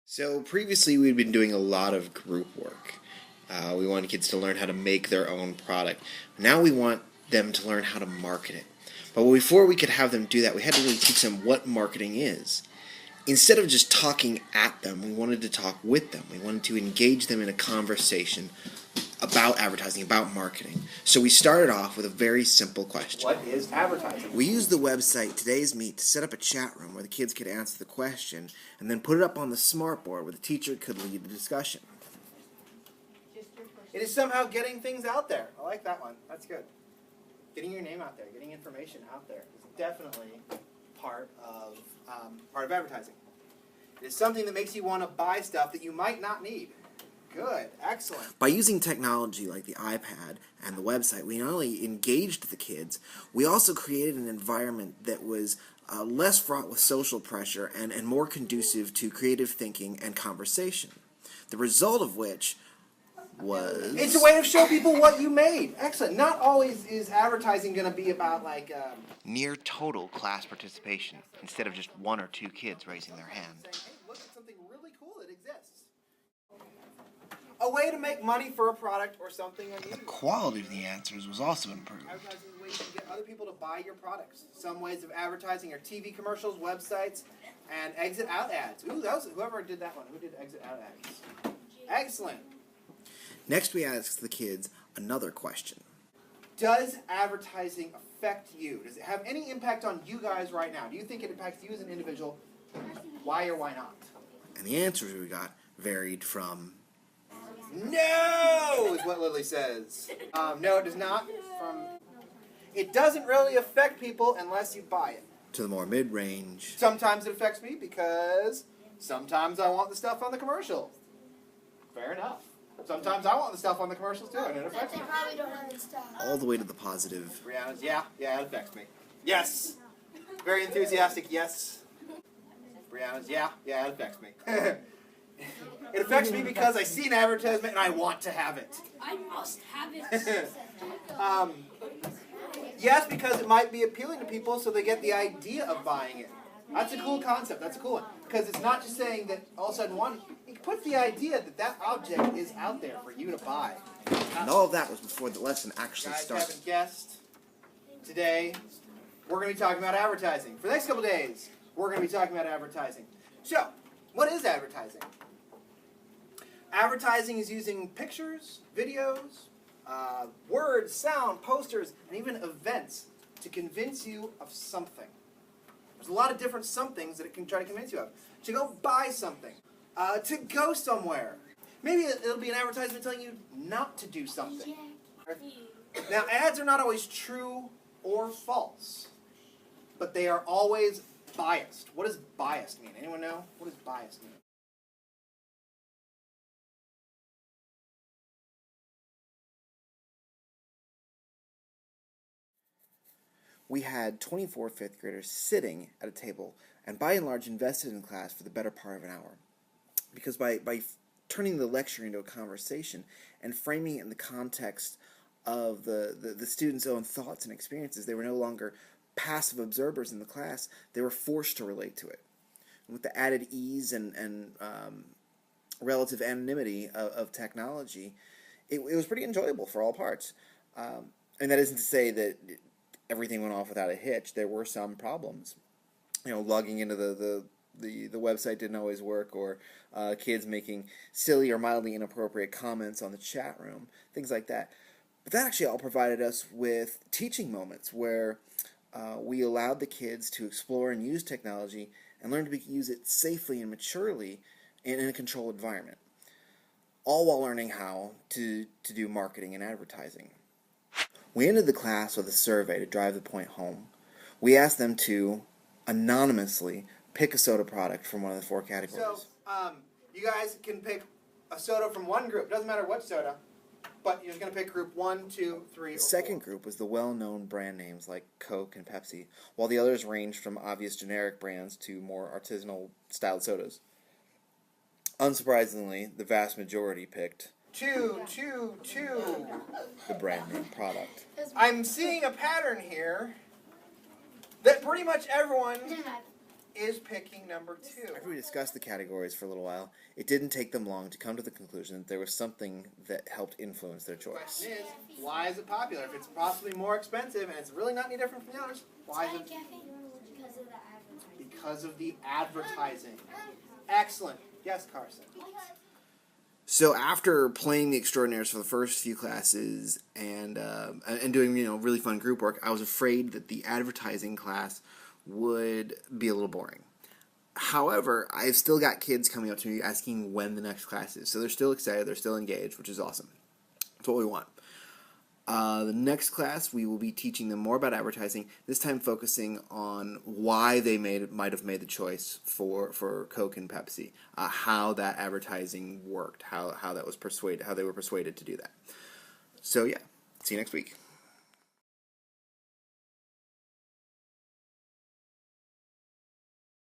So previously we'd been doing a lot of group work. We wanted kids to learn how to make their own product. Now we want them to learn how to market it. But before we could have them do that, we had to really teach them what marketing is. Instead of just talking at them, we wanted to talk with them. We wanted to engage them in a conversation about advertising, about marketing. So we started off with a very simple question. What is advertising? We used the website Today's Meet to set up a chat room where the kids could answer the question and then put it up on the smartboard where the teacher could lead the discussion. It is somehow getting things out there. I like that one. That's good. Getting your name out there, getting information out there is definitely part of advertising. It is something that makes you want to buy stuff that you might not need. Good. Excellent. By using technology like the iPad and the website, we not only engaged the kids, we also created an environment that was less fraught with social pressure and more conducive to creative thinking and conversation. The result of which was... It's a way to show people what you made. Excellent. Not always is advertising going to be about like... near total class participation, instead of just one or two kids raising their hand. Hey, look at something really cool that exists. A way to make money for a product or something unusual. The quality of the answers was also improved. Advertising is a way you can get other people to buy your products. Some ways of advertising are TV commercials, websites, and exit out ads. Ooh, that was whoever did that one. Who did exit out ads? Excellent. Next, we asked the kids another question. Does advertising affect you? Does it have any impact on you guys right now? Do you think it impacts you as an individual? Why or why not? And the answers we got varied from... No, is what Lily says. No, it does not. It doesn't really affect people unless you buy it. to the more mid-range. Sometimes it affects me because sometimes I want the stuff on the commercial. Fair enough. Sometimes I want the stuff on the commercials too, and it affects me. They probably don't have the stuff. All the way to the positive. Brianna's, yeah, it affects me. Yes. Very enthusiastic, yes. Brianna's, yeah, it affects me. It affects me because I see an advertisement and I want to have it. I must have it. Yes, because it might be appealing to people so they get the idea of buying it. That's a cool concept. That's a cool one. Because it's not just saying that all of a sudden it puts the idea that that object is out there for you to buy. And all of that was before the lesson actually Guys started. haven't guessed. Today, we're going to be talking about advertising. For the next couple days, we're going to be talking about advertising. So, what is advertising? Advertising is using pictures, videos, words, sound, posters, and even events to convince you of something. There's a lot of different somethings that it can try to convince you of. To go buy something. To go somewhere. Maybe it'll be an advertisement telling you not to do something. Now, ads are not always true or false, but they are always biased. What does biased mean? Anyone know? What does biased mean? We had 24 fifth graders sitting at a table and by and large invested in class for the better part of an hour. Because by turning the lecture into a conversation and framing it in the context of the students' own thoughts and experiences, they were no longer passive observers in the class, they were forced to relate to it. And with the added ease and relative anonymity of technology, it was pretty enjoyable for all parts. And that isn't to say that everything went off without a hitch. There were some problems. Logging into the website didn't always work, or kids making silly or mildly inappropriate comments on the chat room, things like that. But that actually all provided us with teaching moments where we allowed the kids to explore and use technology and learn to use it safely and maturely in a controlled environment, all while learning how to do marketing and advertising. We ended the class with a survey to drive the point home. We asked them to anonymously pick a soda product from one of the four categories. So, you guys can pick a soda from one group. Doesn't matter what soda, but you're just going to pick group 1, 2, 3, The or second 4. group was the well-known brand names like Coke and Pepsi, while the others ranged from obvious generic brands to more artisanal styled sodas. Unsurprisingly, the vast majority picked 2. the brand name product. I'm seeing a pattern here that pretty much everyone is picking number 2. After we discussed the categories for a little while, it didn't take them long to come to the conclusion that there was something that helped influence their choice. Question is, why is it popular? If it's possibly more expensive and it's really not any different from the others, why is it? Because of the advertising. Because of the advertising. Excellent. Yes, Carson. So after playing the Extraordinaires for the first few classes and doing really fun group work, I was afraid that the advertising class would be a little boring. However, I've still got kids coming up to me asking when the next class is, so they're still excited, they're still engaged, which is awesome. That's what we want. The next class, we will be teaching them more about advertising, this time focusing on why they might have made the choice for Coke and Pepsi, how that advertising worked, how they were persuaded to do that. So yeah, see you next week.